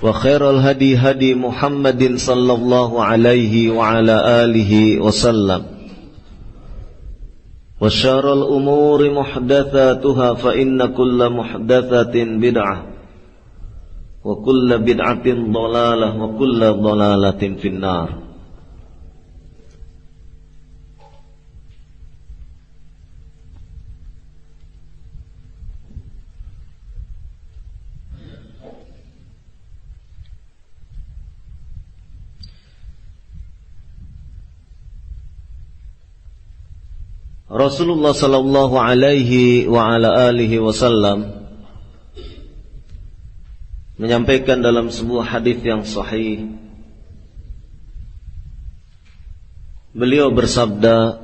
وخير الهدي هدي محمد صلى الله عليه وعلى آله وسلم وشر الأمور محدثاتها فإن كل محدثة بدعة وكل بدعة ضلالة وكل ضلالة في النار. Rasulullah sallallahu alaihi wa ala alihi wasallam menyampaikan dalam sebuah hadis yang sahih. Beliau bersabda,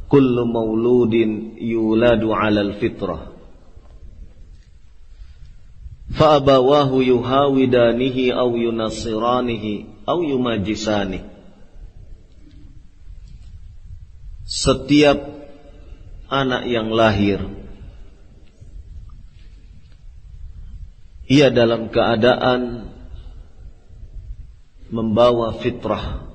"Kullu mauludin yuladu 'alal fitrah. Fa abawahu yuhawidanihi aw yunassiranihi aw yumajisanihi." Setiap anak yang lahir, ia dalam keadaan membawa fitrah.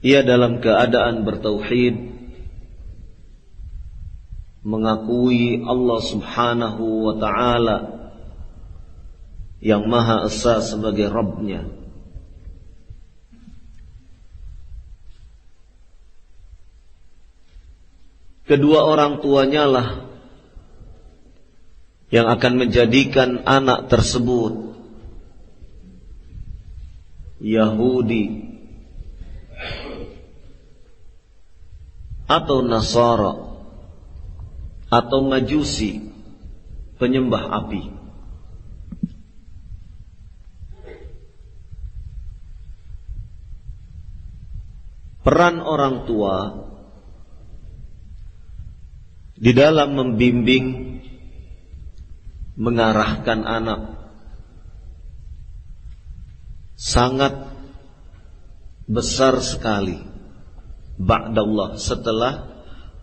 Ia dalam keadaan bertauhid, mengakui Allah subhanahu wa ta'ala yang Maha Esa sebagai Rabbnya. Kedua orang tuanya lah yang akan menjadikan anak tersebut Yahudi atau Nasara atau Majusi, penyembah api. Peran orang tua di dalam membimbing, mengarahkan anak sangat besar sekali. Ba'dallah, setelah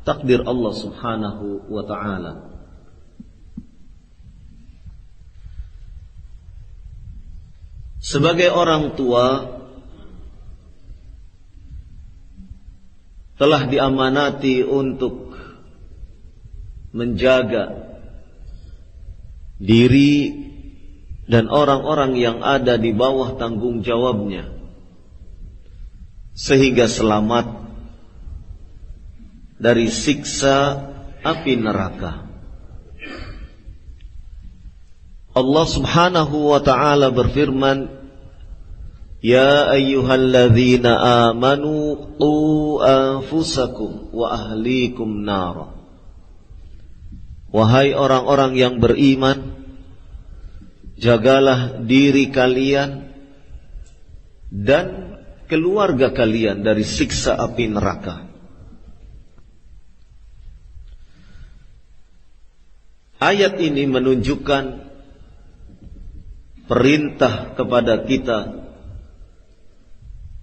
takdir Allah subhanahu wa ta'ala. Sebagai orang tua telah diamanati untuk menjaga diri dan orang-orang yang ada di bawah tanggung jawabnya sehingga selamat dari siksa api neraka. Allah subhanahu wa ta'ala berfirman, "Ya ayyuhalladzina amanu qu anfusakum wa ahlikum nara." Wahai orang-orang yang beriman, jagalah diri kalian dan keluarga kalian dari siksa api neraka. Ayat ini menunjukkan perintah kepada kita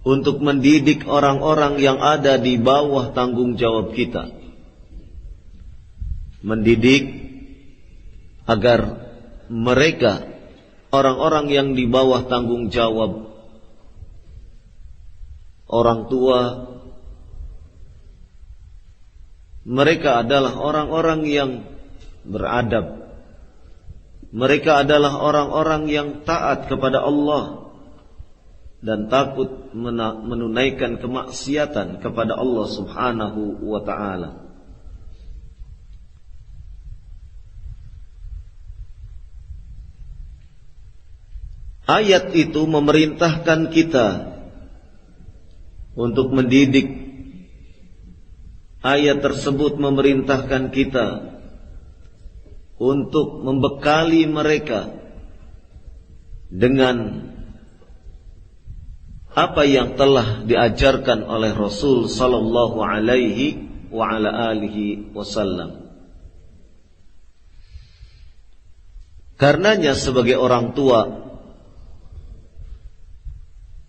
untuk mendidik orang-orang yang ada di bawah tanggung jawab kita. Mendidik agar mereka, orang-orang yang di bawah tanggung jawab, orang tua, mereka adalah orang-orang yang beradab. Mereka adalah orang-orang yang taat kepada Allah dan takut menunaikan kemaksiatan kepada Allah subhanahu wa ta'ala. Ayat itu memerintahkan kita untuk mendidik. Ayat tersebut memerintahkan kita untuk membekali mereka dengan apa yang telah diajarkan oleh Rasul sallallahu alaihi wa ala alihi wasallam. Karenanya sebagai orang tua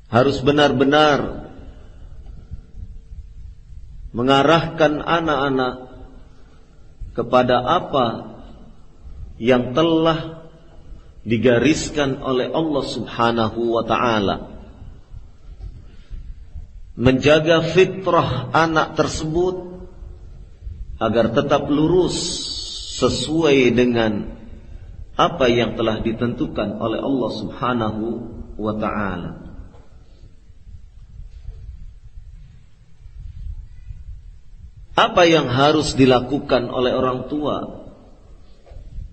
harus benar-benar mengarahkan anak-anak kepada apa yang telah digariskan oleh Allah Subhanahu wa ta'ala. Menjaga fitrah anak tersebut agar tetap lurus sesuai dengan apa yang telah ditentukan oleh Allah Subhanahu wa ta'ala. Apa yang harus dilakukan oleh orang tua?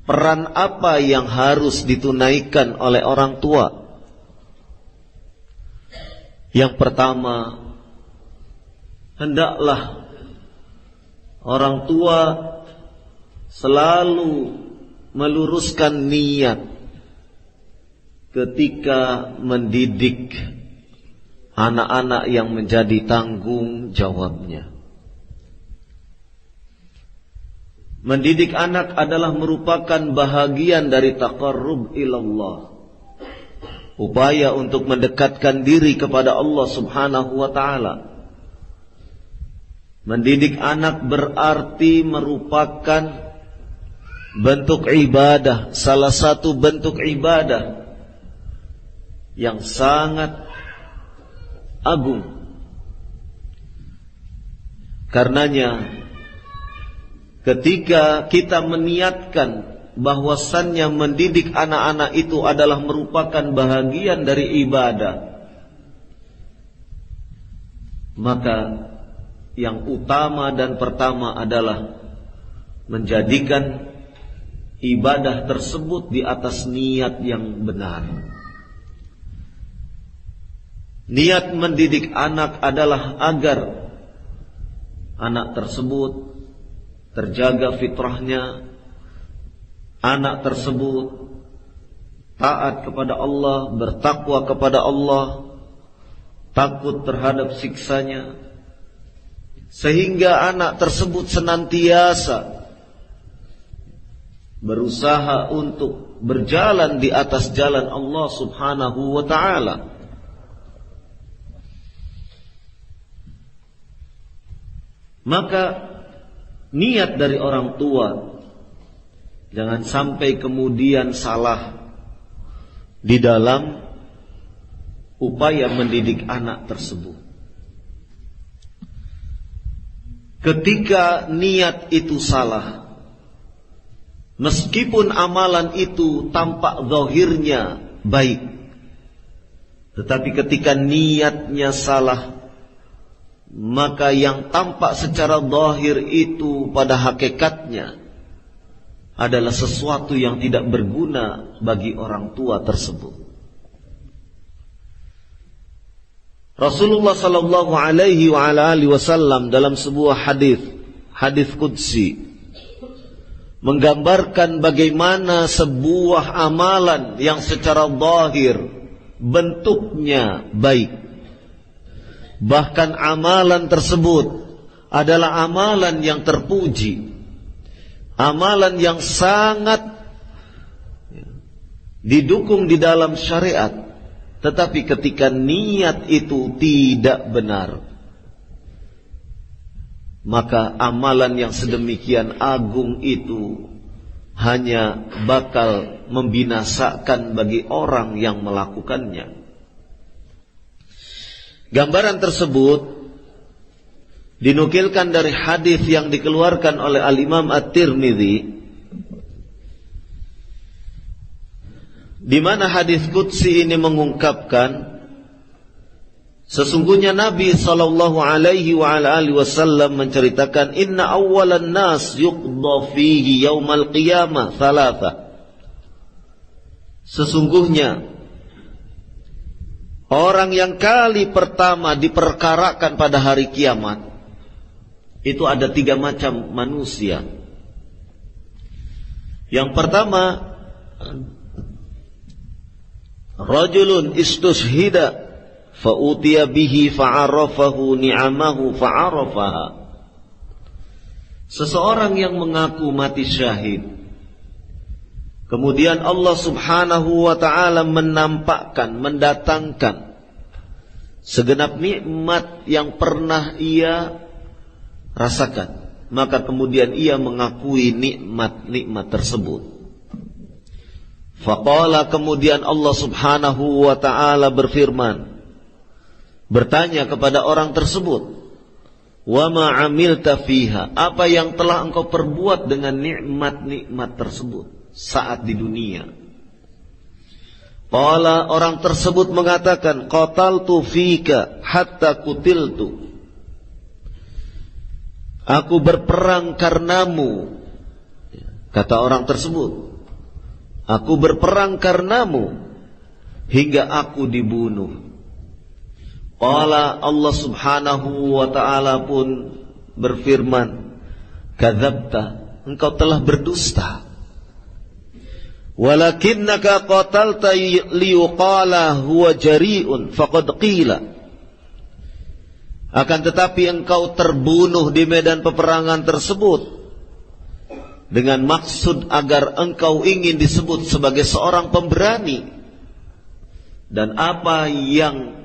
Peran apa yang harus ditunaikan oleh orang tua? Yang pertama, hendaklah orang tua selalu meluruskan niat ketika mendidik anak-anak yang menjadi tanggung jawabnya. Mendidik anak adalah merupakan bahagian dari taqarrub ilallah, upaya untuk mendekatkan diri kepada Allah Subhanahu wa ta'ala. Mendidik anak berarti merupakan bentuk ibadah, salah satu bentuk ibadah yang sangat agung. Karenanya ketika kita meniatkan bahwasannya mendidik anak-anak itu adalah merupakan bahagian dari ibadah, maka yang utama dan pertama adalah menjadikan ibadah tersebut di atas niat yang benar. Niat mendidik anak adalah agar anak tersebut terjaga fitrahnya, anak tersebut taat kepada Allah, bertakwa kepada Allah, takut terhadap siksanya, sehingga anak tersebut senantiasa berusaha untuk berjalan di atas jalan Allah Subhanahu wa ta'ala. Maka niat dari orang tua jangan sampai kemudian salah di dalam upaya mendidik anak tersebut. Ketika niat itu salah, meskipun amalan itu tampak zahirnya baik, tetapi ketika niatnya salah, maka yang tampak secara zahir itu pada hakikatnya adalah sesuatu yang tidak berguna bagi orang tua tersebut. Rasulullah sallallahu alaihi wa ala alihi wasallam dalam sebuah hadis qudsi menggambarkan bagaimana sebuah amalan yang secara zahir bentuknya baik, bahkan amalan tersebut adalah amalan yang terpuji, amalan yang sangat didukung di dalam syariat, tetapi ketika niat itu tidak benar, maka amalan yang sedemikian agung itu hanya bakal membinasakan bagi orang yang melakukannya. Gambaran tersebut dinukilkan dari hadis yang dikeluarkan oleh Al-Imam At-Tirmidzi, di mana hadis qudsi ini mengungkapkan sesungguhnya Nabi sallallahu alaihi wa ala alihi wasallam menceritakan, inna awwalan nas yuqda fihi yaumal qiyamah thalatha. Sesungguhnya orang yang kali pertama diperkarakan pada hari kiamat itu ada 3 macam manusia. Yang pertama, rajulun istushhida fa'utiya bihi fa'arafahu ni'amahu fa'arafaha. Seseorang yang mengaku mati syahid, kemudian Allah Subhanahu wa ta'ala menampakkan, mendatangkan segenap nikmat yang pernah ia rasakan, maka kemudian ia mengakui nikmat-nikmat tersebut. Faqala, kemudian Allah subhanahu wa ta'ala berfirman, bertanya kepada orang tersebut, wa ma 'amilta fiha, apa yang telah engkau perbuat dengan nikmat-nikmat tersebut saat di dunia? Qala, orang tersebut mengatakan, qataltu fika hatta kutiltu, aku berperang karenamu. Kata orang tersebut, aku berperang karenamu hingga aku dibunuh. Qala, Allah subhanahu wa ta'ala pun berfirman, kadzabta, engkau telah berdusta. Walakinnaka qatalta liyuqala huwa jari'un faqad qila, akan tetapi engkau terbunuh di medan peperangan tersebut dengan maksud agar engkau ingin disebut sebagai seorang pemberani, dan apa yang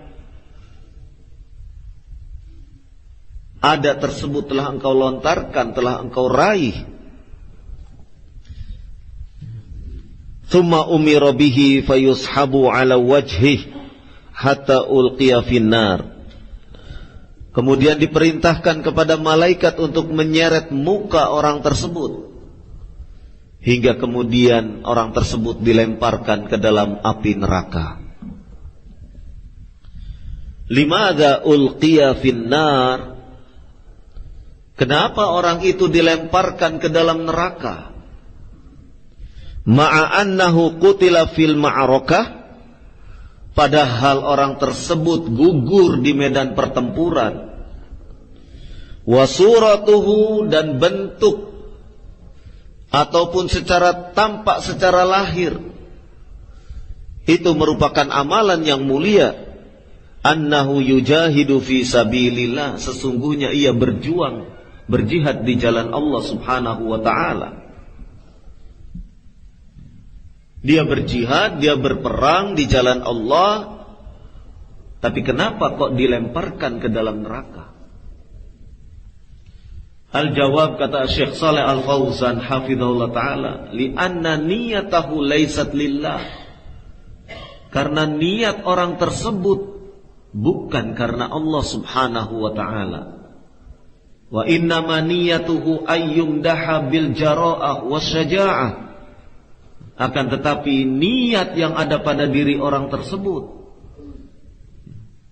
ada tersebut telah engkau lontarkan, telah engkau raih. Thumma umira bihi fayushabu ala wajhih hatta ulqiya finnar. Kemudian diperintahkan kepada malaikat untuk menyeret muka orang tersebut, hingga kemudian orang tersebut dilemparkan ke dalam api neraka. Limadza ulqiya finnar? Kenapa orang itu dilemparkan ke dalam neraka? Ma'annahu qutila fil ma'arakah, padahal orang tersebut gugur di medan pertempuran. Wa suratuhu, dan bentuk ataupun secara tampak, secara lahir, itu merupakan amalan yang mulia. Annahu yujahidu fi sabilillah, sesungguhnya ia berjuang, berjihad di jalan Allah subhanahu wa ta'ala. Dia berjihad, dia berperang di jalan Allah, tapi kenapa kok dilemparkan ke dalam neraka? Al-jawab, kata Syekh Shalih Al-Fauzan hafizahullah ta'ala, li'anna niyatahu laysat lillah, karena niat orang tersebut bukan karena Allah subhanahu wa ta'ala. Wa innama niyatuhu ayyumdaha bil jara'ah wasyaja'ah, akan tetapi niat yang ada pada diri orang tersebut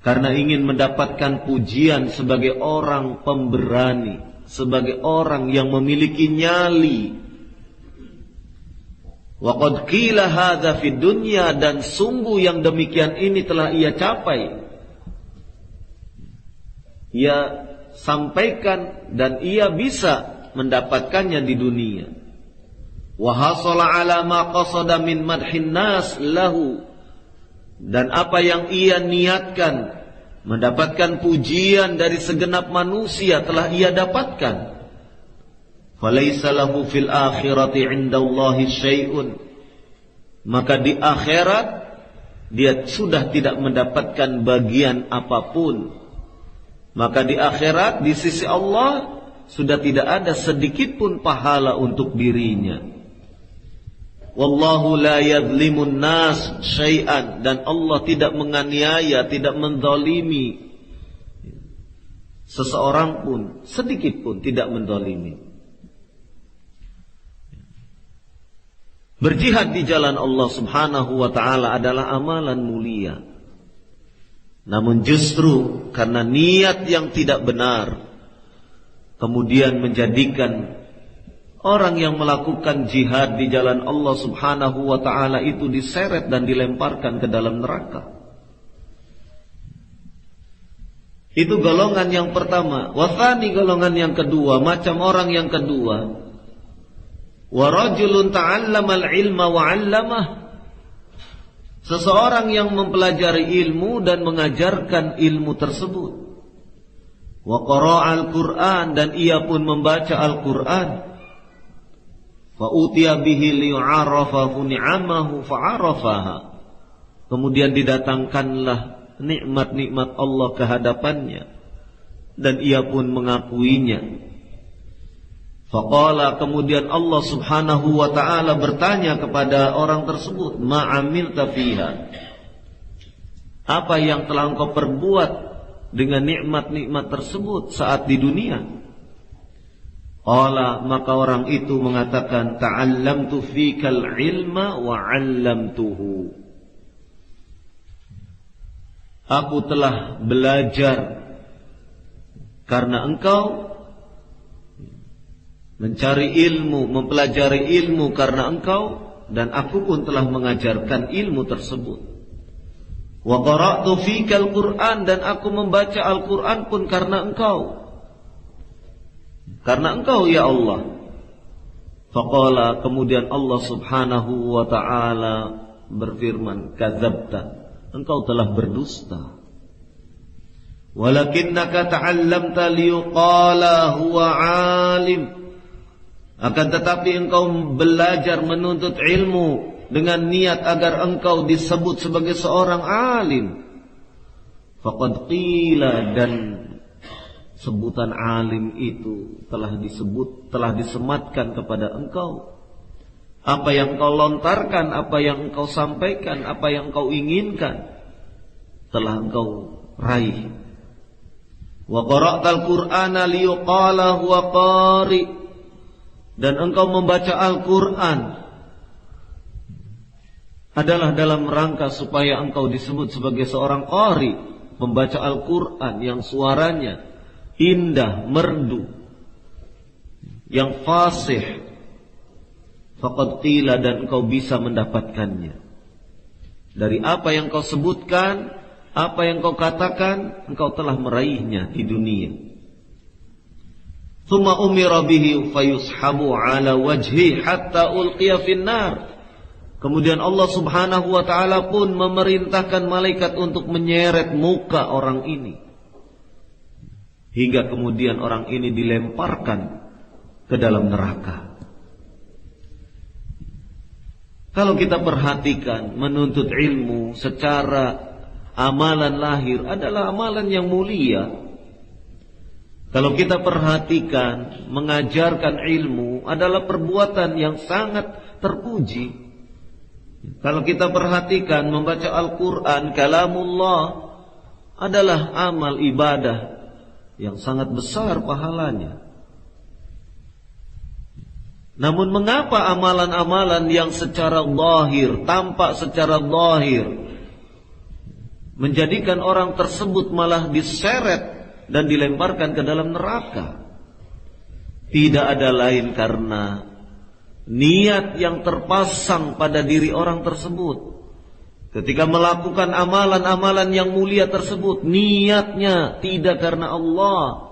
karena ingin mendapatkan pujian sebagai orang pemberani, sebagai orang yang memiliki nyali. Wa qad qila hadza fid dunya, dan sungguh yang demikian ini telah ia capai, ia sampaikan dan ia bisa mendapatkannya di dunia. Wa hasala ala ma qasada min madhin nas lahu, dan apa yang ia niatkan mendapatkan pujian dari segenap manusia telah ia dapatkan. Falaysa lahu fil akhirati 'indallahi syai'un, maka di akhirat dia sudah tidak mendapatkan bagian apapun. Maka di akhirat di sisi Allah sudah tidak ada sedikit pun pahala untuk dirinya. Wallahu la yadhlimun nas syai'an, dan Allah tidak menganiaya, tidak menzalimi seseorang pun, sedikit pun tidak menzalimi. Berjihad di jalan Allah subhanahu wa ta'ala adalah amalan mulia. Namun justru karena niat yang tidak benar, kemudian menjadikan orang yang melakukan jihad di jalan Allah subhanahu wa ta'ala itu diseret dan dilemparkan ke dalam neraka. Itu golongan yang pertama. Wathani, golongan yang kedua, macam orang yang kedua. Wa rajulun ta'allamal ilma wa 'allamah, seseorang yang mempelajari ilmu dan mengajarkan ilmu tersebut. Wa qara'al Qur'an, dan ia pun membaca Al-Qur'an. Fa utiya bihi liyu'arafa ni'amahu fa'arafaha, kemudian didatangkanlah nikmat-nikmat Allah ke hadapannya dan ia pun mengakuinya. Faqala, kemudian Allah subhanahu wa ta'ala bertanya kepada orang tersebut, ma'amilta fiha, apa yang telah engkau perbuat dengan nikmat-nikmat tersebut saat di dunia? Qala, maka orang itu mengatakan, ta'allamtu fikal ilma wa 'allamtuhu, aku telah belajar karena engkau, mencari ilmu, mempelajari ilmu karena engkau, dan aku pun telah mengajarkan ilmu tersebut. Wa qara'tu fikal Qur'an, dan aku membaca Al-Qur'an pun karena engkau. Karena engkau ya Allah. Faqala, kemudian Allah subhanahu wa ta'ala berfirman, kadzabta, engkau telah berdusta. Walakinnaka ta'allamta liyuqala huwa 'alim, akan tetapi engkau belajar menuntut ilmu dengan niat agar engkau disebut sebagai seorang alim. Faqad qila, dan sebutan alim itu telah disematkan kepada engkau. Apa yang engkau lontarkan, apa yang engkau sampaikan, apa yang engkau inginkan, telah engkau raih. Wa qara'tal Qur'ana liyuqala huwa qari, dan engkau membaca Al-Quran adalah dalam rangka supaya engkau disebut sebagai seorang qari, membaca Al-Quran yang suaranya indah, merdu, yang fasih. Faqad qila, dan engkau bisa mendapatkannya dari apa yang kau sebutkan, apa yang kau katakan, engkau telah meraihnya di dunia. Tsumma umira bihi fayushabu ala wajhi hatta ulqiya finnar. Kemudian Allah subhanahu wa ta'ala pun memerintahkan malaikat untuk menyeret muka orang ini, hingga kemudian orang ini dilemparkan ke dalam neraka. Kalau kita perhatikan, menuntut ilmu secara amalan lahir adalah amalan yang mulia. Kalau kita perhatikan, mengajarkan ilmu adalah perbuatan yang sangat terpuji. Kalau kita perhatikan, membaca Al-Quran, kalamullah, adalah amal ibadah yang sangat besar pahalanya. Namun mengapa amalan-amalan yang secara zahir, tampak secara zahir, menjadikan orang tersebut malah diseret dan dilemparkan ke dalam neraka? Tidak ada lain karena niat yang terpasang pada diri orang tersebut. Ketika melakukan amalan-amalan yang mulia tersebut, niatnya tidak karena Allah.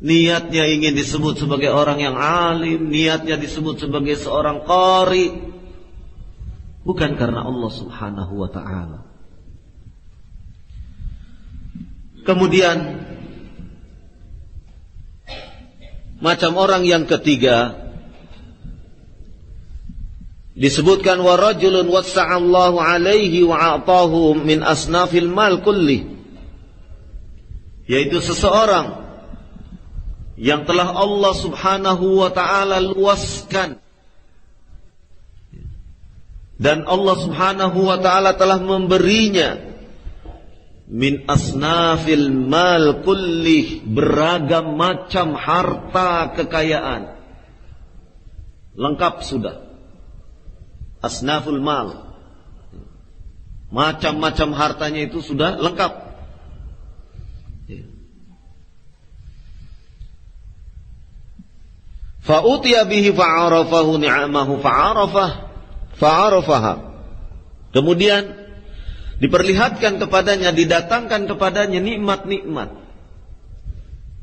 Niatnya ingin disebut sebagai orang yang alim, niatnya disebut sebagai seorang qari, bukan karena Allah subhanahu wa ta'ala. Kemudian macam orang yang ketiga disebutkan, wa rajulun wassa'allahu alaihi wa a'tahu min asnafil mal kulli, yaitu seseorang yang telah Allah subhanahu wa ta'ala luaskan, dan Allah subhanahu wa ta'ala telah memberinya min asnafil mal kulli, beragam macam harta kekayaan, lengkap sudah. Asnaful mal, macam-macam hartanya itu sudah lengkap. Fa'utiya bihi fa'arafahu ni'amahu fa'arafaha. Kemudian diperlihatkan kepadanya, didatangkan kepadanya nikmat-nikmat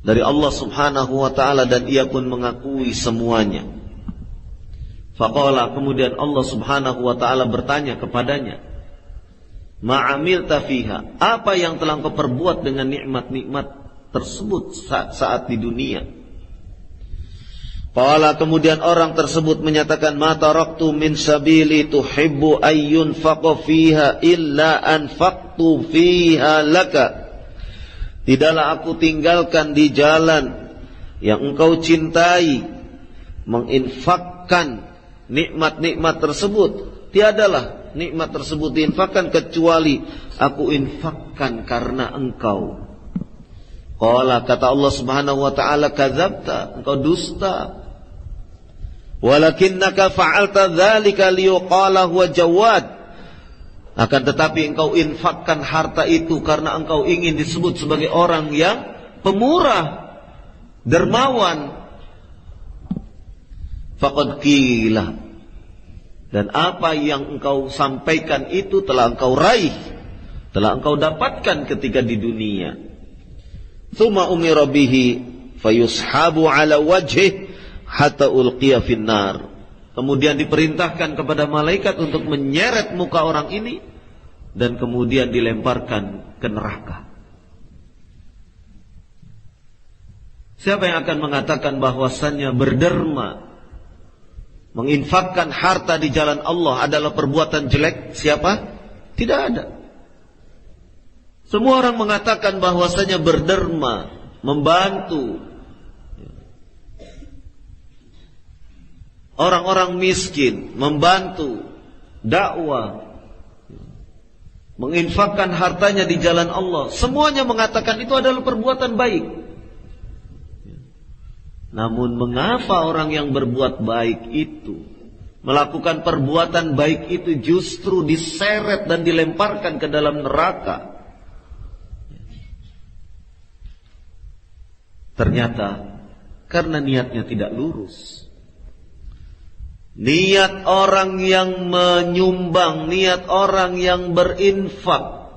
dari Allah subhanahu wa ta'ala, dan ia pun mengakui semuanya. Faqala, kemudian Allah subhanahu wa ta'ala bertanya kepadanya, ma'amilta fiha, apa yang telah kau perbuat dengan nikmat-nikmat tersebut saat di dunia? Qala, kemudian orang tersebut menyatakan, ma taraktu min sabili tuhibbu ayyun faqa fiha illa anfaqtu fiha laka. Tidaklah aku tinggalkan di jalan yang engkau cintai, menginfakkan nikmat-nikmat tersebut, tiadalah nikmat tersebut diinfakkan kecuali aku infakkan karena engkau. Qala, kata Allah Subhanahu wa taala, kadzabta, engkau dusta. Walakinnaka fa'alta dzalika liyuqala huwa jawad. Akan tetapi engkau infakkan harta itu karena engkau ingin disebut sebagai orang yang pemurah, dermawan. Faqad qila, dan apa yang engkau sampaikan itu telah engkau raih, telah engkau dapatkan ketika di dunia. Tsumma umira bihi fayushabu ala wajhi hatta ulqiya finnar. Kemudian diperintahkan kepada malaikat untuk menyeret muka orang ini dan kemudian dilemparkan ke neraka. Siapa yang akan mengatakan bahwasannya berderma, menginfakkan harta di jalan Allah adalah perbuatan jelek? Siapa? Tidak ada. Semua orang mengatakan bahwasanya berderma, membantu orang-orang miskin, membantu dakwah, menginfakkan hartanya di jalan Allah, semuanya mengatakan itu adalah perbuatan baik. Namun mengapa orang yang berbuat baik itu, melakukan perbuatan baik itu justru diseret dan dilemparkan ke dalam neraka? Ternyata karena niatnya tidak lurus. Niat orang yang menyumbang, niat orang yang berinfak,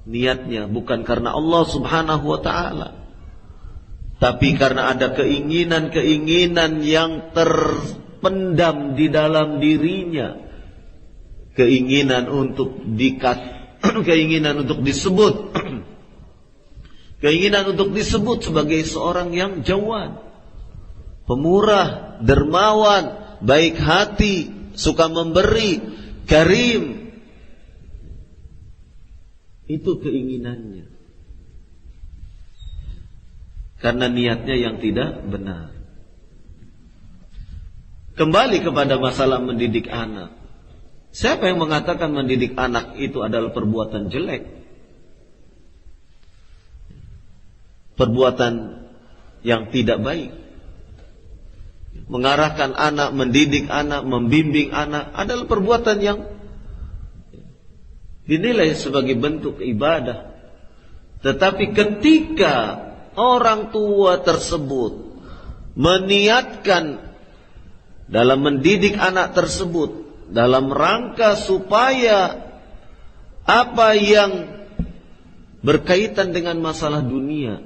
niatnya bukan karena Allah Subhanahu wa ta'ala, tapi karena ada keinginan-keinginan yang terpendam di dalam dirinya. Keinginan untuk keinginan untuk disebut keinginan untuk disebut sebagai seorang yang jawad, pemurah, dermawan, baik hati, suka memberi, karim. Itu keinginannya. Karena niatnya yang tidak benar. Kembali kepada masalah mendidik anak. Siapa yang mengatakan mendidik anak itu adalah perbuatan jelek? Perbuatan yang tidak baik. Mengarahkan anak, mendidik anak, membimbing anak adalah perbuatan yang dinilai sebagai bentuk ibadah. Tetapi ketika orang tua tersebut meniatkan dalam mendidik anak tersebut dalam rangka supaya apa yang berkaitan dengan masalah dunia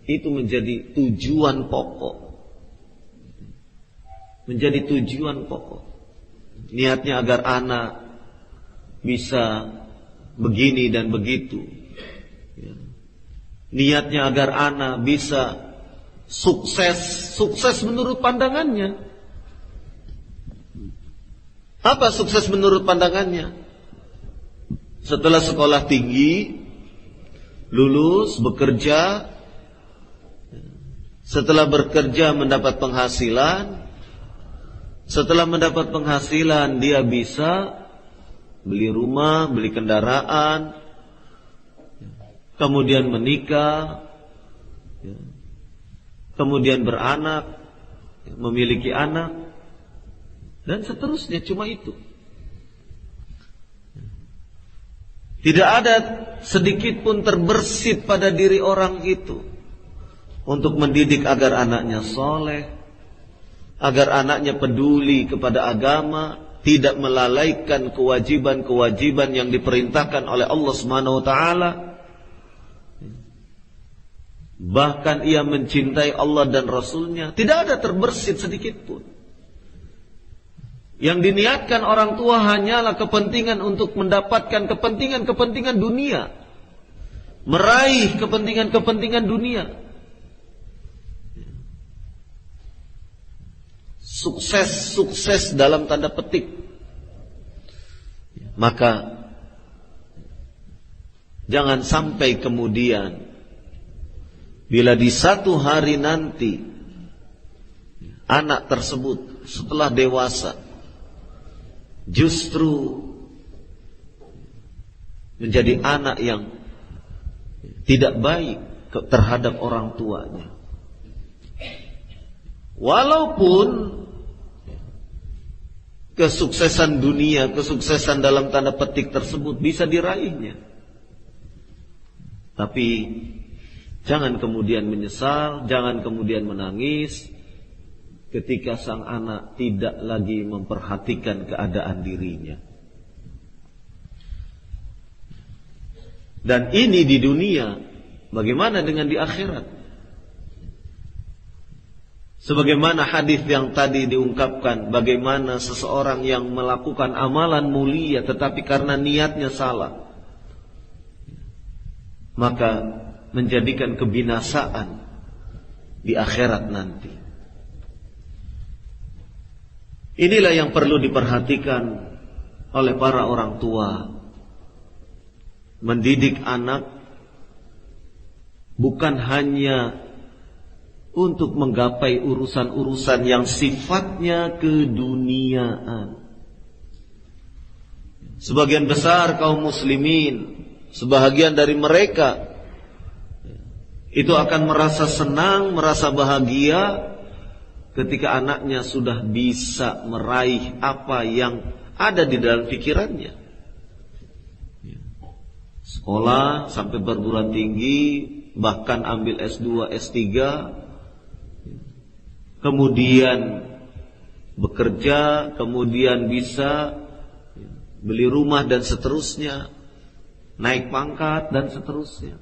itu menjadi tujuan pokok, menjadi tujuan pokok, niatnya agar anak bisa begini dan begitu, niatnya agar anak bisa sukses menurut pandangannya. Apa sukses menurut pandangannya? Setelah sekolah tinggi, lulus, bekerja, setelah bekerja mendapat penghasilan, setelah mendapat penghasilan dia bisa beli rumah, beli kendaraan, kemudian menikah, kemudian beranak, memiliki anak, dan seterusnya. Cuma itu. Tidak ada sedikit pun terbersit pada diri orang itu untuk mendidik agar anaknya soleh, agar anaknya peduli kepada agama, tidak melalaikan kewajiban-kewajiban yang diperintahkan oleh Allah Subhanahu wa taala. Bahkan ia mencintai Allah dan Rasulnya. Tidak ada terbersit sedikit pun. Yang diniatkan orang tua hanyalah kepentingan untuk mendapatkan kepentingan-kepentingan dunia, meraih kepentingan-kepentingan dunia, sukses dalam tanda petik. Maka jangan sampai kemudian bila di satu hari nanti anak tersebut setelah dewasa justru menjadi anak yang tidak baik terhadap orang tuanya, walaupun kesuksesan dunia, kesuksesan dalam tanda petik tersebut bisa diraihnya, tapi jangan kemudian menyesal, jangan kemudian menangis ketika sang anak tidak lagi memperhatikan keadaan dirinya. Dan ini di dunia, bagaimana dengan di akhirat? Sebagaimana hadis yang tadi diungkapkan, bagaimana seseorang yang melakukan amalan mulia tetapi karena niatnya salah, maka menjadikan kebinasaan di akhirat nanti. Inilah yang perlu diperhatikan oleh para orang tua. Mendidik anak bukan hanya untuk menggapai urusan-urusan yang sifatnya keduniaan. Sebagian besar kaum muslimin, sebahagian dari mereka itu akan merasa senang, merasa bahagia ketika anaknya sudah bisa meraih apa yang ada di dalam pikirannya. Sekolah sampai perguruan tinggi, bahkan ambil S2, S3, kemudian bekerja, kemudian bisa beli rumah dan seterusnya, naik pangkat dan seterusnya.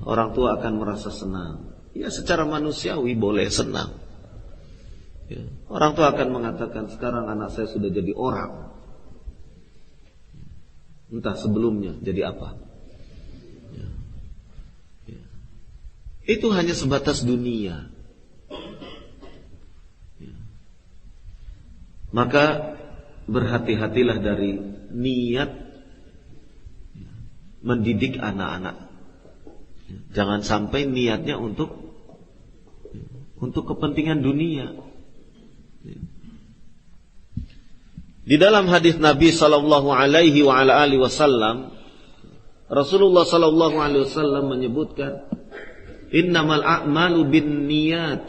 Orang tua akan merasa senang. Ya, secara manusiawi boleh senang. Orang tua akan mengatakan, sekarang anak saya sudah jadi orang. Entah sebelumnya jadi apa. Itu hanya sebatas dunia. Maka berhati-hatilah dari niat mendidik anak-anak. Jangan sampai niatnya untuk kepentingan dunia. Di dalam hadis Nabi sallallahu alaihi wa ala alihi wasallam, Rasulullah sallallahu alaihi wasallam menyebutkan, innamal a'malu binniyat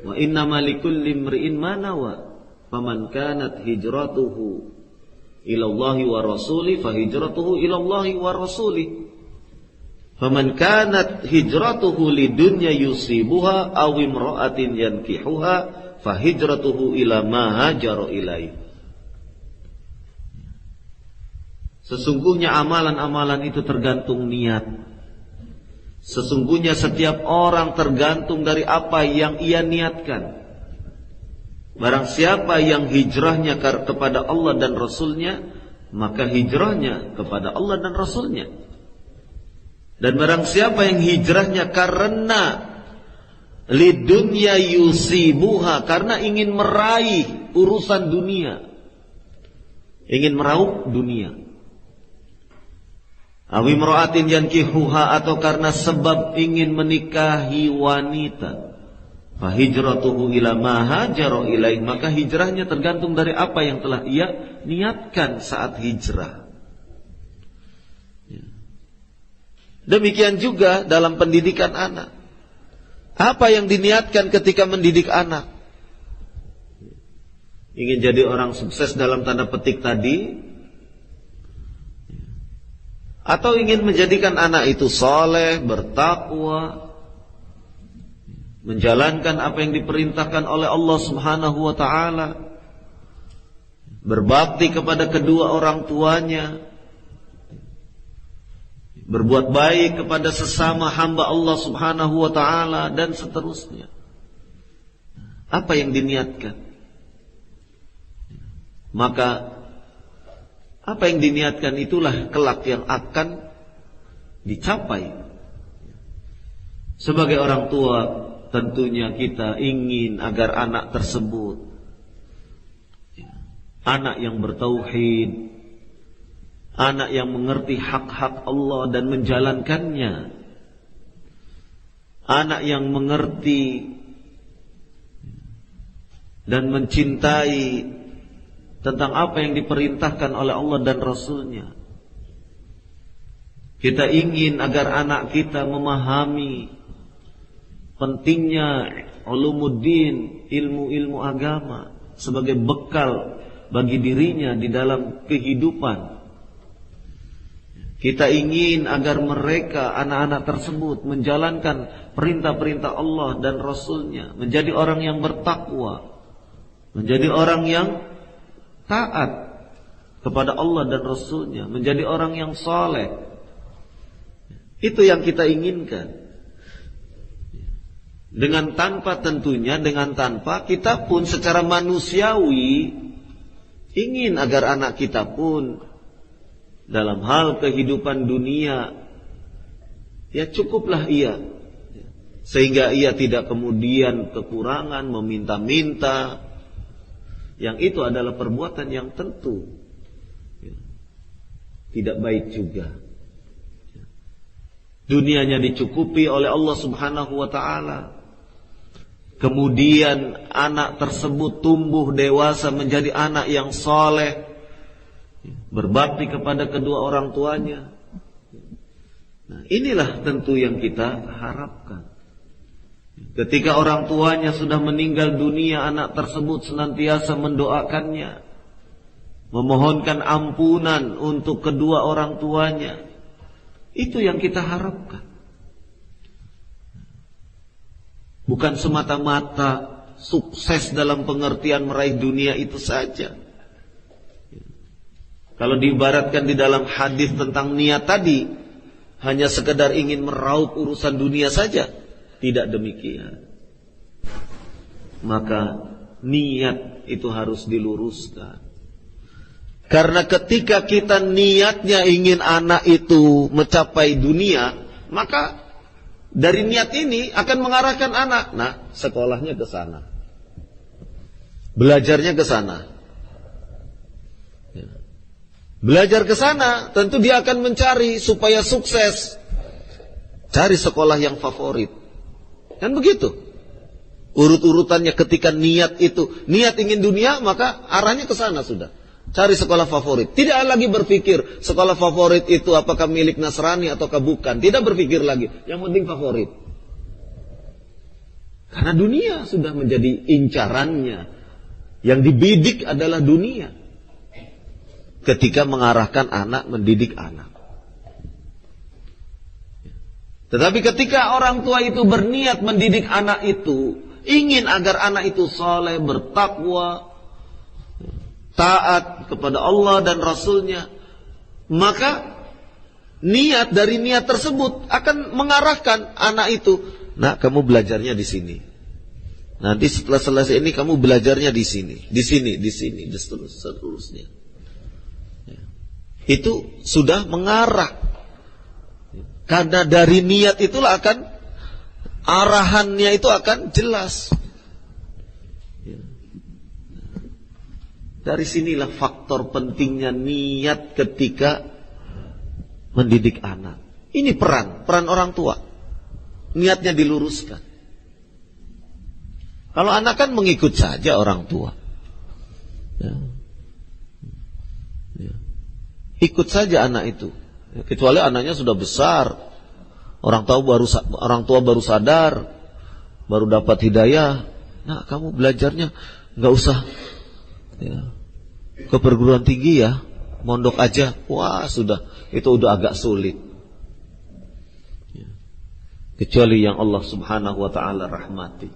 wa innamal likulli imri'in ma nawa. Faman kanat hijratuhu ila Allahi wa rasuli fa hijratuhu ila Allahi wa rasuli. Faman kanat hijratuhu lidunya yusibuha aw imra'atin yankihuha fa hijratuhu ila ma hajara ilaihi. Sesungguhnya amalan-amalan itu tergantung niat. Sesungguhnya setiap orang tergantung dari apa yang ia niatkan. Barang siapa yang hijrahnya kepada Allah dan Rasulnya, maka hijrahnya kepada Allah dan Rasulnya. Dan barang siapa yang hijrahnya karena lidunya yusibuha, karena ingin meraih urusan dunia, ingin meraup dunia, awi imra'atin yankihuha, atau karena sebab ingin menikahi wanita, fa hijratuhu ila ma hajara ilaih, maka hijrahnya tergantung dari apa yang telah ia niatkan saat hijrah. Demikian juga dalam pendidikan anak. Apa yang diniatkan ketika mendidik anak? Ingin jadi orang sukses dalam tanda petik tadi, atau ingin menjadikan anak itu saleh, bertakwa, menjalankan apa yang diperintahkan oleh Allah Subhanahu wa ta'ala, berbakti kepada kedua orang tuanya, berbuat baik kepada sesama hamba Allah Subhanahu wa ta'ala, dan seterusnya. Apa yang diniatkan? Maka apa yang diniatkan itulah kelak yang akan dicapai. Sebagai orang tua, tentunya kita ingin agar anak tersebut anak yang bertauhid, anak yang mengerti hak-hak Allah dan menjalankannya, anak yang mengerti dan mencintai tentang apa yang diperintahkan oleh Allah dan Rasul-Nya. Kita ingin agar anak kita memahami pentingnya ulumuddin, ilmu-ilmu agama sebagai bekal bagi dirinya di dalam kehidupan. Kita ingin agar mereka, anak-anak tersebut, menjalankan perintah-perintah Allah dan Rasul-Nya, menjadi orang yang bertakwa, menjadi orang yang taat kepada Allah dan Rasul-Nya, menjadi orang yang saleh. Itu yang kita inginkan. Dengan tanpa kita pun secara manusiawi ingin agar anak kita pun dalam hal kehidupan dunia ya cukuplah ia, sehingga ia tidak kemudian kekurangan meminta-minta. Yang itu adalah perbuatan yang tentu tidak baik juga. Dunianya dicukupi oleh Allah Subhanahu wa ta'ala, kemudian anak tersebut tumbuh dewasa menjadi anak yang saleh, berbakti kepada kedua orang tuanya. Nah, inilah tentu yang kita harapkan. Ketika orang tuanya sudah meninggal dunia, anak tersebut senantiasa mendoakannya, memohonkan ampunan untuk kedua orang tuanya. Itu yang kita harapkan. Bukan semata-mata sukses dalam pengertian meraih dunia itu saja. Kalau diibaratkan di dalam hadis tentang niat tadi, hanya sekedar ingin meraup urusan dunia saja, tidak demikian. Maka niat itu harus diluruskan. Karena ketika kita niatnya ingin anak itu mencapai dunia, maka dari niat ini akan mengarahkan anak. Nah, sekolahnya ke sana, belajarnya ke sana. Belajar ke sana, tentu dia akan mencari supaya sukses, cari sekolah yang favorit. Kan begitu urut-urutannya. Ketika niat ingin dunia, maka arahnya ke sana sudah, cari sekolah favorit. Tidak lagi berpikir sekolah favorit itu apakah milik Nasrani ataukah bukan. Tidak berpikir lagi, yang penting favorit. Karena dunia sudah menjadi incarannya. Yang dibidik adalah dunia. Ketika mengarahkan anak, mendidik anak. Tetapi ketika orang tua itu berniat mendidik anak itu, ingin agar anak itu saleh, bertakwa, taat kepada Allah dan Rasul-Nya, maka niat dari niat tersebut akan mengarahkan anak itu. Nah, kamu belajarnya di sini. Nanti setelah selesai ini kamu belajarnya di sini, di sini, dan seterusnya. Itu sudah mengarah. Karena dari niat itulah akan arahannya itu akan jelas. Dari sinilah faktor pentingnya niat ketika mendidik anak. Ini peran orang tua. Niatnya diluruskan. Kalau anak kan mengikut saja orang tua. Ikut saja anak itu. Kecuali anaknya sudah besar, orang tua baru sadar, baru dapat hidayah. Nah, kamu belajarnya nggak usah ke perguruan tinggi ya, mondok aja. Wah, sudah, itu udah agak sulit. Kecuali yang Allah Subhanahu wa ta'ala rahmati.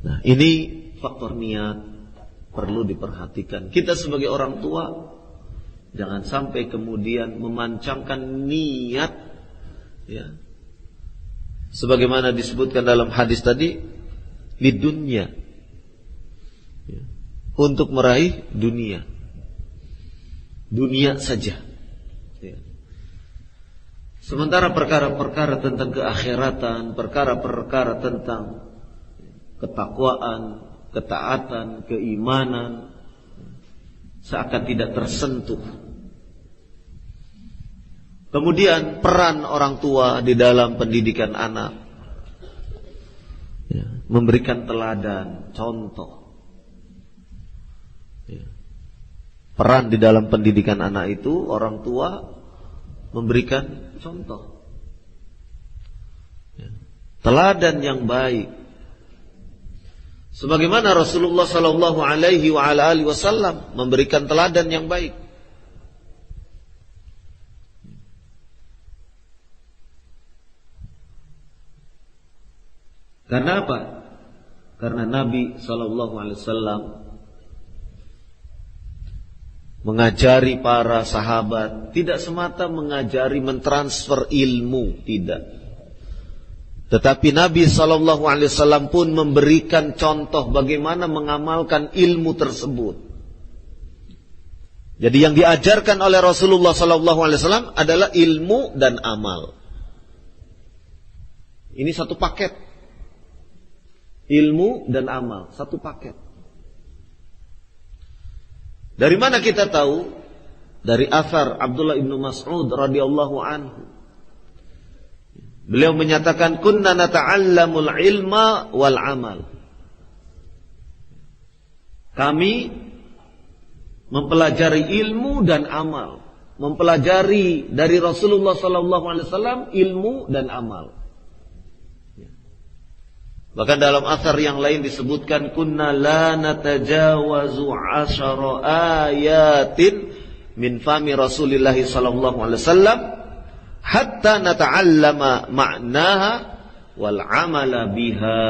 Nah, ini faktor niat perlu diperhatikan. Kita sebagai orang tua jangan sampai kemudian memancangkan niat, ya, sebagaimana disebutkan dalam hadis tadi, di dunia, ya, untuk meraih dunia saja. Ya. Sementara perkara-perkara tentang keakhiratan, perkara-perkara tentang ketakwaan, ketaatan, keimanan, seakan tidak tersentuh Kemudian peran orang tua di dalam pendidikan anak, ya, memberikan teladan, contoh. Ya. Peran di dalam pendidikan anak itu orang tua memberikan contoh, ya, teladan yang baik. Sebagaimana Rasulullah sallallahu alaihi wasallam memberikan teladan yang baik. Karena apa? Karena Nabi SAW mengajari para sahabat, tidak semata mengajari mentransfer ilmu, tidak. Tetapi Nabi SAW pun memberikan contoh bagaimana mengamalkan ilmu tersebut. Jadi yang diajarkan oleh Rasulullah SAW adalah ilmu dan amal. Ini satu paket. Ilmu dan amal, satu paket. Dari mana kita tahu? Dari athar Abdullah ibn Mas'ud radhiyallahu anhu. Beliau menyatakan, kunna nata'allamul ilma wal amal. Kami mempelajari ilmu dan amal. Mempelajari dari Rasulullah SAW ilmu dan amal. Bahkan dalam athar yang lain disebutkan, kunna la natajawazu 10 ayatin min fami Rasulillah sallallahu alaihi wasallam hatta nata'allama ma'naha wal 'amala biha.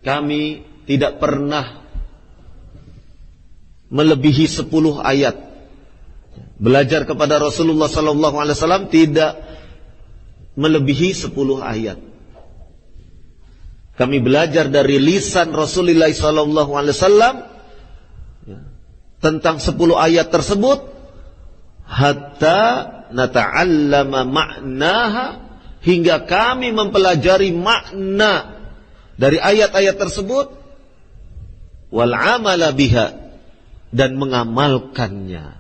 Kami tidak pernah melebihi 10 ayat. Belajar kepada Rasulullah sallallahu alaihi wasallam tidak melebihi 10 ayat. Kami belajar dari lisan Rasulullah SAW tentang 10 ayat tersebut hatta nata'allama ma'naha, hingga kami mempelajari makna dari ayat-ayat tersebut, wal amala biha, dan mengamalkannya.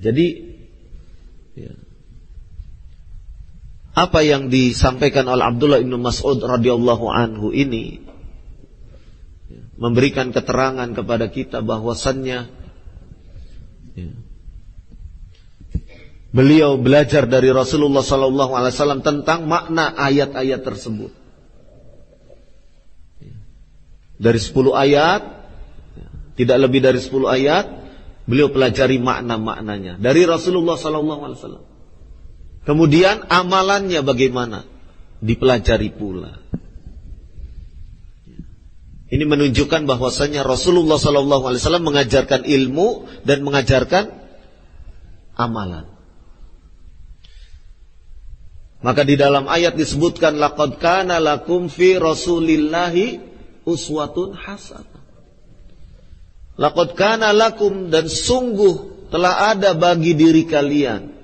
Jadi apa yang disampaikan oleh Abdullah bin Mas'ud radhiyallahu anhu ini memberikan keterangan kepada kita bahwasannya beliau belajar dari Rasulullah sallallahu alaihi wasallam tentang makna ayat-ayat tersebut. Dari 10 ayat, tidak lebih dari 10 ayat, beliau pelajari makna-maknanya dari Rasulullah sallallahu alaihi wasallam. Kemudian amalannya bagaimana? Dipelajari pula. Ini menunjukkan bahwasanya Rasulullah SAW mengajarkan ilmu dan mengajarkan amalan. Maka di dalam ayat disebutkan, laqad kana lakum fi Rasulillahi uswatun hasanah. Laqad kana lakum, dan sungguh telah ada bagi diri kalian,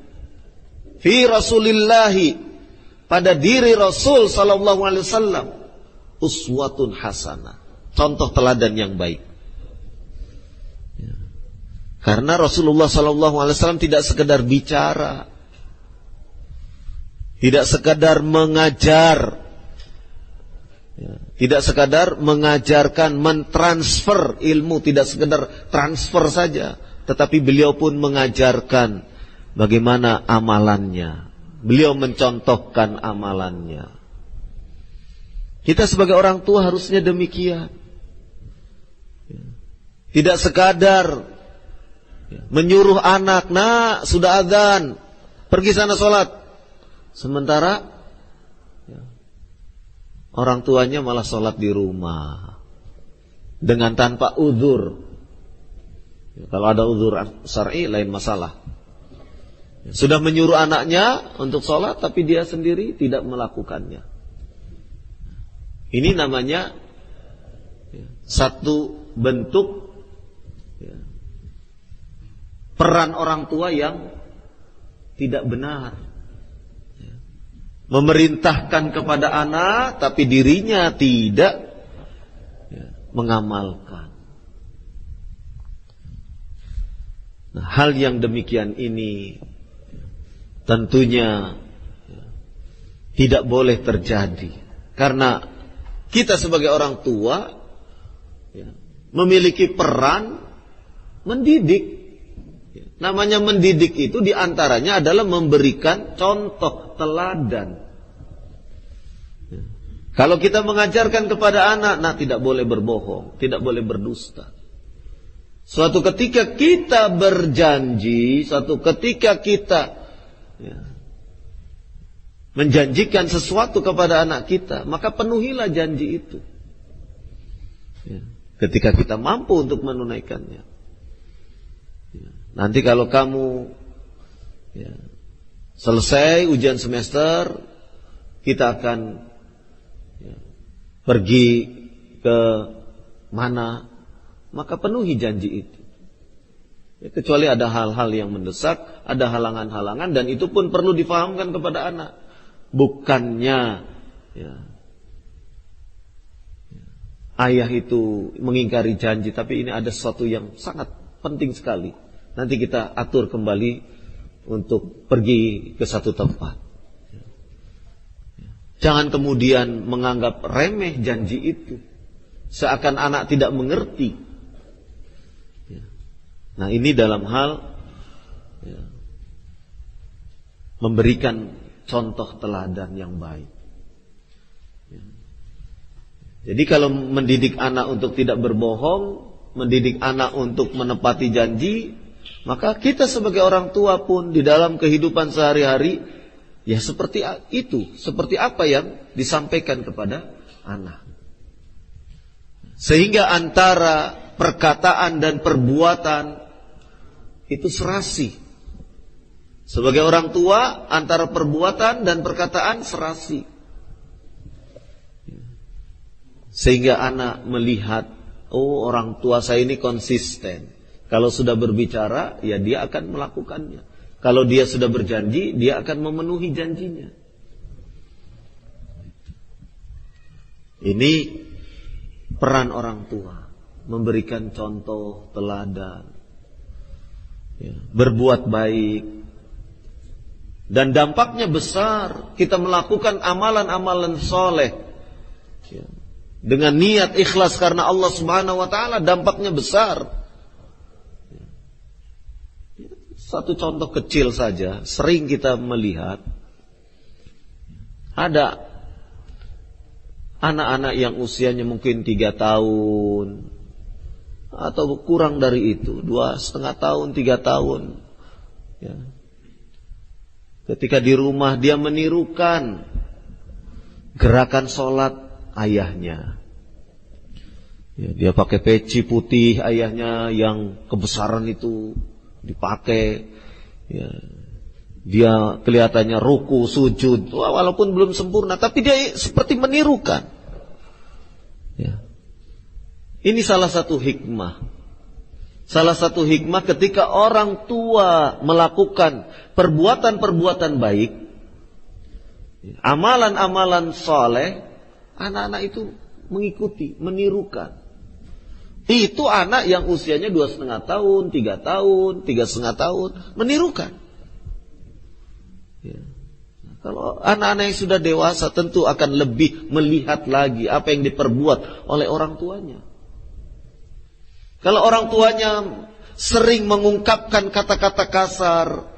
fi Rasulillahi, pada diri Rasul sallallahu alaihi wasallam, uswatun hasanah, contoh teladan yang baik. Karena Rasulullah sallallahu alaihi wasallam tidak sekedar bicara, tidak sekadar mengajar, tidak sekadar mengajarkan, mentransfer ilmu, tidak sekadar transfer saja, tetapi beliau pun mengajarkan bagaimana amalannya. Beliau mencontohkan amalannya. Kita sebagai orang tua harusnya demikian. Tidak sekadar menyuruh anak, nak sudah azan, pergi sana sholat. Sementara orang tuanya malah sholat di rumah dengan tanpa uzur. Kalau ada uzur syar'i lain masalah. Sudah menyuruh anaknya untuk sholat, tapi dia sendiri tidak melakukannya. Ini namanya satu bentuk peran orang tua yang tidak benar. Memerintahkan kepada anak, tapi dirinya tidak mengamalkan. Nah, hal yang demikian ini tentunya tidak boleh terjadi, karena kita sebagai orang tua memiliki peran mendidik. Namanya mendidik itu diantaranya adalah memberikan contoh teladan. Kalau kita mengajarkan kepada anak, nah tidak boleh berbohong, tidak boleh berdusta. Suatu ketika kita berjanji, suatu ketika kita menjanjikan sesuatu kepada anak kita, maka penuhilah janji itu. Ketika kita mampu untuk menunaikannya. Nanti kalau kamu selesai ujian semester, kita akan pergi ke mana, maka penuhi janji itu. Kecuali ada hal-hal yang mendesak, ada halangan-halangan, dan itu pun perlu difahamkan kepada anak. Bukannya ayah itu mengingkari janji, tapi ini ada sesuatu yang sangat penting sekali. Nanti kita atur kembali untuk pergi ke satu tempat. Jangan kemudian menganggap remeh janji itu, seakan anak tidak mengerti. Nah, ini dalam hal memberikan contoh teladan yang baik. Jadi kalau mendidik anak untuk tidak berbohong, mendidik anak untuk menepati janji, maka kita sebagai orang tua pun di dalam kehidupan sehari-hari ya seperti itu, seperti apa yang disampaikan kepada anak. Sehingga antara perkataan dan perbuatan itu serasi. Sebagai orang tua, antara perbuatan dan perkataan serasi. Sehingga anak melihat, oh orang tua saya ini konsisten. Kalau sudah berbicara, ya dia akan melakukannya. Kalau dia sudah berjanji, dia akan memenuhi janjinya. Ini peran orang tua, memberikan contoh teladan, berbuat baik. Dan dampaknya besar. Kita melakukan amalan-amalan soleh dengan niat ikhlas karena Allah Subhanahu wa ta'ala, dampaknya besar. Satu contoh kecil saja, sering kita melihat ada anak-anak yang usianya mungkin 3 tahun atau kurang dari itu, 2,5 tahun, 3 tahun. Ketika di rumah dia menirukan gerakan sholat ayahnya. Dia pakai peci putih ayahnya yang kebesaran itu dipakai. Dia kelihatannya ruku, sujud, walaupun belum sempurna, tapi dia seperti menirukan. Ini salah satu hikmah. Salah satu hikmah ketika orang tua melakukan perbuatan-perbuatan baik, amalan-amalan soleh, anak-anak itu mengikuti, menirukan. Itu anak yang usianya 2,5 tahun, 3 tahun, 3,5 tahun, menirukan. Kalau anak-anak yang sudah dewasa tentu akan lebih melihat lagi apa yang diperbuat oleh orang tuanya. Kalau orang tuanya sering mengungkapkan kata-kata kasar,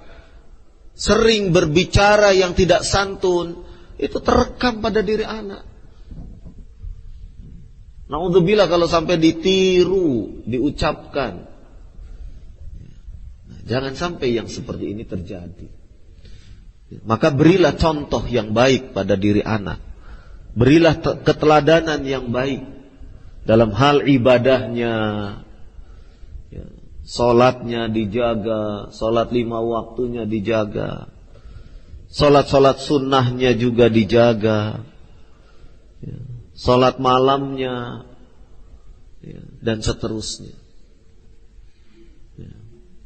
sering berbicara yang tidak santun, itu terekam pada diri anak. Na'udzubillah kalau sampai ditiru, diucapkan. Jangan sampai yang seperti ini terjadi. Maka berilah contoh yang baik pada diri anak. Berilah keteladanan yang baik dalam hal ibadahnya. Salatnya dijaga, salat 5 waktunya dijaga, salat-salat sunnahnya juga dijaga, salat malamnya, dan seterusnya.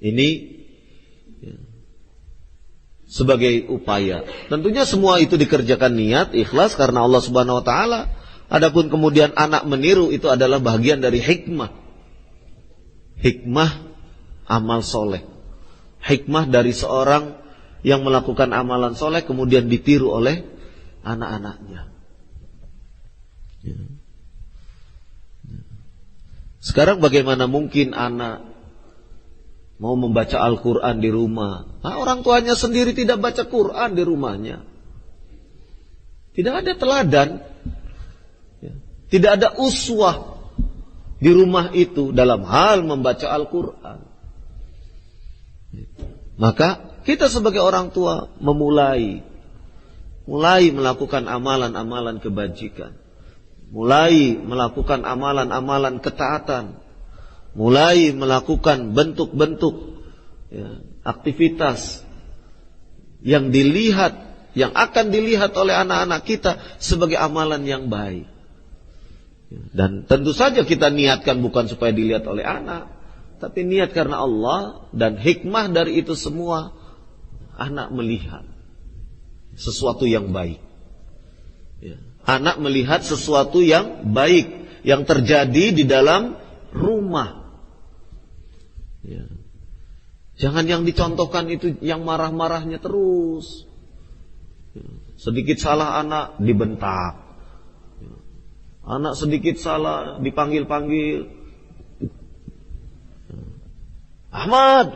Ini sebagai upaya. Tentunya semua itu dikerjakan niat, ikhlas karena Allah Subhanahu wa ta'ala. Adapun kemudian anak meniru itu adalah bagian dari hikmah. Hikmah amal soleh. hikmah dari seorang yang melakukan amalan soleh kemudian ditiru oleh anak-anaknya. Sekarang bagaimana mungkin anak mau membaca Al-Quran di rumah? Orang tuanya sendiri tidak baca Quran di rumahnya. Tidak ada teladan, tidak ada uswah di rumah itu dalam hal membaca Al-Quran. Maka kita sebagai orang tua mulai melakukan amalan-amalan kebajikan, mulai melakukan amalan-amalan ketaatan, mulai melakukan bentuk-bentuk aktivitas yang akan dilihat oleh anak-anak kita sebagai amalan yang baik. Dan tentu saja kita niatkan bukan supaya dilihat oleh anak, tapi niat karena Allah, dan hikmah dari itu semua anak melihat sesuatu yang baik. Anak melihat sesuatu yang baik yang terjadi di dalam rumah. Jangan yang dicontohkan itu yang marah-marahnya terus. Sedikit salah anak dibentak, anak sedikit salah dipanggil-panggil, Ahmad,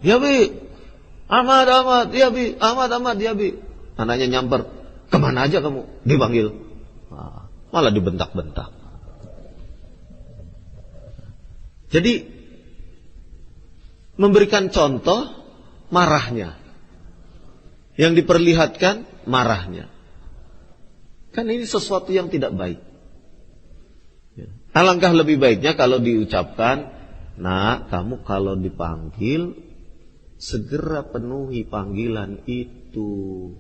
ya bi, Ahmad, ya bi, Ahmad, ya bi. Anaknya nyamper, kemana aja kamu? Dipanggil, malah dibentak-bentak. Jadi memberikan contoh marahnya, yang diperlihatkan marahnya, kan ini sesuatu yang tidak baik. Alangkah lebih baiknya kalau diucapkan, nak, kamu kalau dipanggil segera penuhi panggilan itu.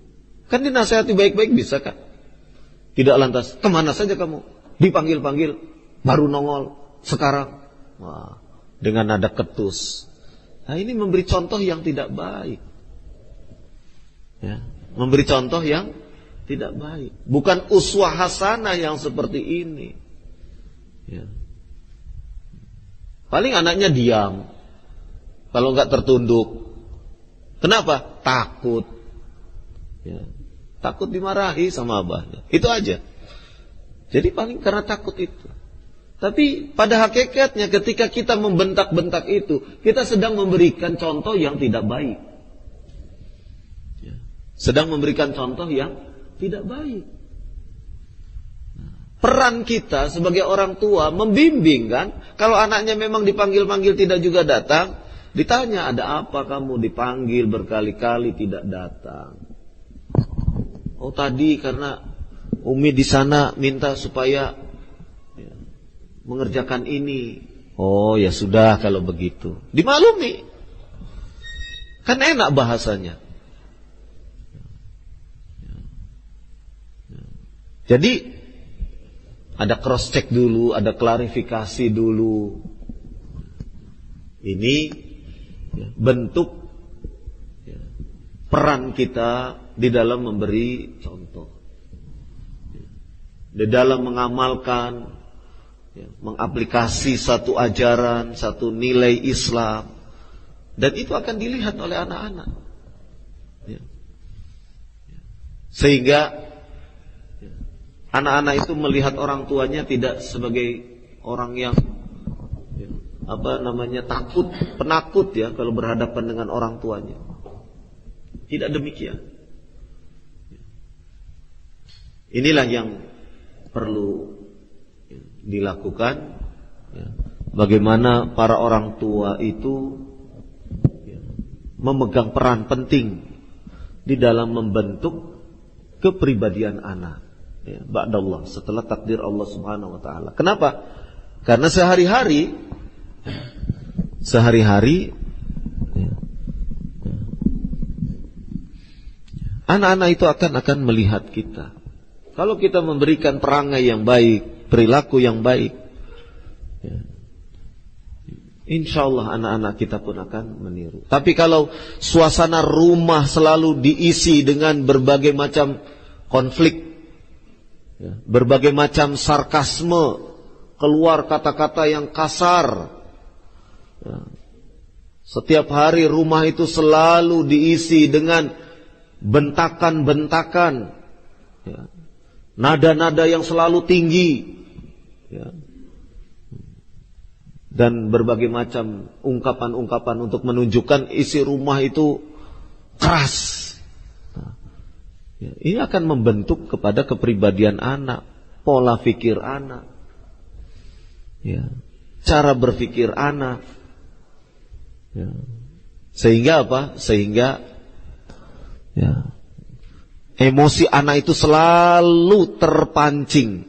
Kan dinasihati baik-baik bisa kan? Tidak lantas, kemana saja kamu? Dipanggil-panggil baru nongol sekarang. Dengan nada ketus. Nah, ini memberi contoh yang tidak baik. Memberi contoh yang tidak baik. Bukan uswah hasanah yang seperti ini. Paling anaknya diam kalau enggak tertunduk. Kenapa? Takut. Takut dimarahi sama abahnya. Itu aja. Jadi paling karena takut itu. Tapi pada hakikatnya ketika kita membentak-bentak itu, kita sedang memberikan contoh yang tidak baik. Sedang memberikan contoh yang tidak baik. Peran kita sebagai orang tua membimbing kan. Kalau anaknya memang dipanggil-panggil tidak juga datang, ditanya, ada apa kamu dipanggil berkali-kali tidak datang? Oh tadi karena Umi di sana minta supaya mengerjakan ini. Oh ya sudah kalau begitu. Dimaklumi. Kan enak bahasanya. Jadi ada cross check dulu, ada klarifikasi dulu. Ini bentuk peran kita di dalam memberi contoh, di dalam mengamalkan, mengaplikasi satu ajaran, satu nilai Islam, dan itu akan dilihat oleh anak-anak. Sehingga anak-anak itu melihat orang tuanya tidak sebagai orang yang takut, penakut kalau berhadapan dengan orang tuanya. Tidak demikian. Inilah yang perlu dilakukan. Bagaimana para orang tua itu memegang peran penting di dalam membentuk kepribadian anak. Ba'dallah, setelah takdir Allah Subhanahu wa taala. Kenapa? Karena sehari-hari anak-anak itu akan melihat kita. Kalau kita memberikan perangai yang baik, perilaku yang baik, insyaallah anak-anak kita pun akan meniru. Tapi kalau suasana rumah selalu diisi dengan berbagai macam konflik, berbagai macam sarkasme, keluar kata-kata yang kasar, Setiap hari rumah itu selalu diisi dengan bentakan-bentakan, ya, nada-nada yang selalu tinggi, ya, dan berbagai macam ungkapan-ungkapan untuk menunjukkan isi rumah itu keras. Nah, ya, ini akan membentuk kepada kepribadian anak, pola pikir anak, ya, cara berpikir anak, ya. Sehingga apa? Sehingga ya, emosi anak itu selalu terpancing.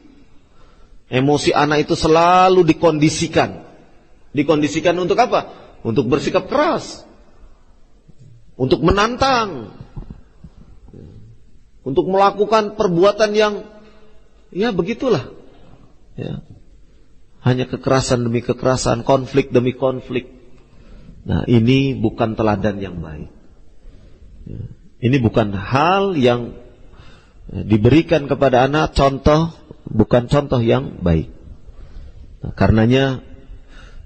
Emosi anak itu selalu dikondisikan. Dikondisikan untuk apa? Untuk bersikap keras, untuk menantang, untuk melakukan perbuatan yang ya begitulah, ya. Hanya kekerasan demi kekerasan, konflik demi konflik. Nah, ini bukan teladan yang baik, ya. Ini bukan hal yang diberikan kepada anak, contoh, bukan contoh yang baik. Nah, karenanya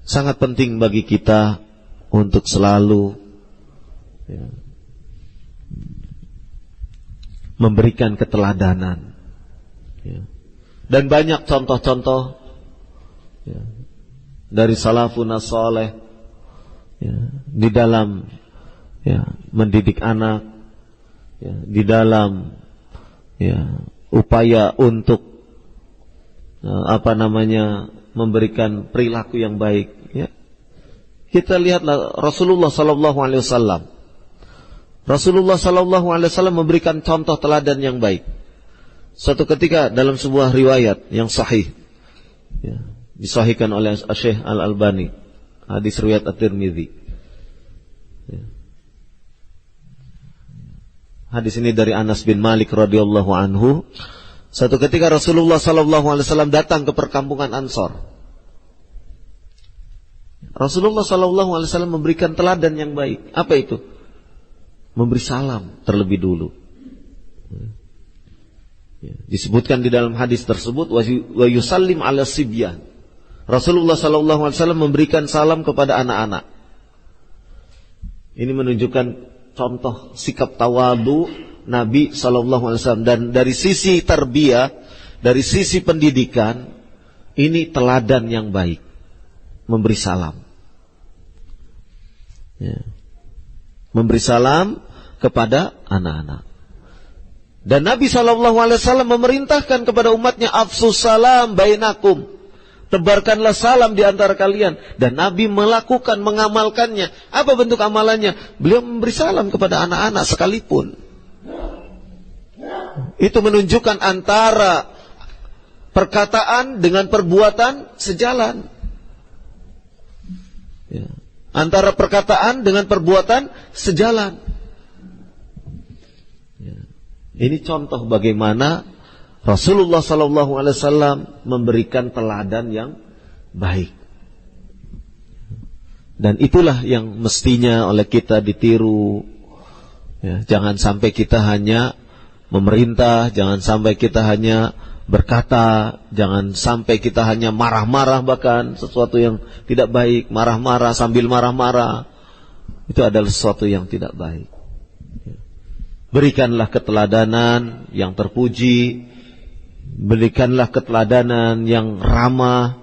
sangat penting bagi kita untuk selalu, ya, memberikan keteladanan, ya. Dan banyak contoh-contoh, ya, dari salafun as-saleh, ya, di dalam, ya, mendidik anak, ya, di dalam, ya, upaya untuk memberikan perilaku yang baik, ya. Kita lihatlah Rasulullah sallallahu alaihi wasallam. Rasulullah sallallahu alaihi wasallam memberikan contoh teladan yang baik. Suatu ketika dalam sebuah riwayat yang sahih, ya, disahihkan oleh Syekh Al-Albani, hadis riwayat At-Tirmidzi, ya. Hadis ini dari Anas bin Malik radhiyallahu anhu. Suatu ketika Rasulullah sallallahu alaihi wasallam datang ke perkampungan Ansor. Rasulullah sallallahu alaihi wasallam memberikan teladan yang baik. Apa itu? Memberi salam terlebih dulu. Ya, disebutkan di dalam hadis tersebut wa yusallim ala sibyan. Rasulullah sallallahu alaihi wasallam memberikan salam kepada anak-anak. Ini menunjukkan contoh sikap tawadu Nabi sallallahu alaihi wasallam, dan dari sisi tarbiyah, dari sisi pendidikan, ini teladan yang baik, memberi salam, ya. Memberi salam kepada anak-anak. Dan Nabi sallallahu alaihi wasallam memerintahkan kepada umatnya, afsus salam bainakum, tebarkanlah salam di antara kalian. Dan Nabi melakukan, mengamalkannya. Apa bentuk amalannya? Beliau memberi salam kepada anak-anak sekalipun. Itu menunjukkan antara perkataan dengan perbuatan sejalan, ya. Antara perkataan dengan perbuatan sejalan, ya. Ini contoh bagaimana Rasulullah SAW memberikan teladan yang baik. Dan itulah yang mestinya oleh kita ditiru, ya. Jangan sampai kita hanya memerintah, jangan sampai kita hanya berkata, jangan sampai kita hanya marah-marah, bahkan sesuatu yang tidak baik, marah-marah sambil marah-marah, itu adalah sesuatu yang tidak baik. Berikanlah keteladanan yang terpuji, berikanlah keteladanan yang ramah,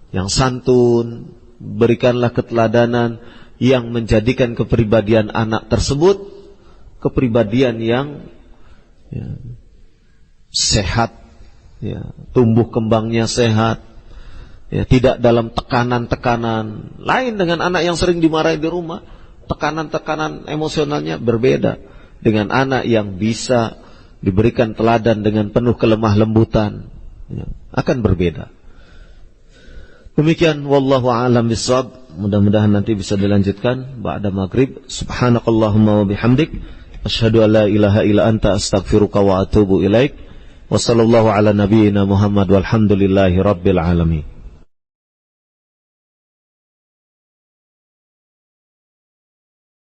yang santun, berikanlah keteladanan yang menjadikan kepribadian anak tersebut kepribadian yang, ya, sehat, ya, tumbuh kembangnya sehat, ya, tidak dalam tekanan-tekanan. Lain dengan anak yang sering dimarahi di rumah, tekanan-tekanan emosionalnya berbeda dengan anak yang bisa diberikan teladan dengan penuh kelemah lembutan, ya, akan berbeda. Demikian, wallahu a'lam bishawab. Mudah-mudahan nanti bisa dilanjutkan ba'da maghrib. Subhanakallahumma wa bihamdik, asyhadu an la ilaha illa anta, astaghfiruka wa atubu ilaik. Wa sallallahu ala nabiyyina Muhammad walhamdulillahi rabbil alamin.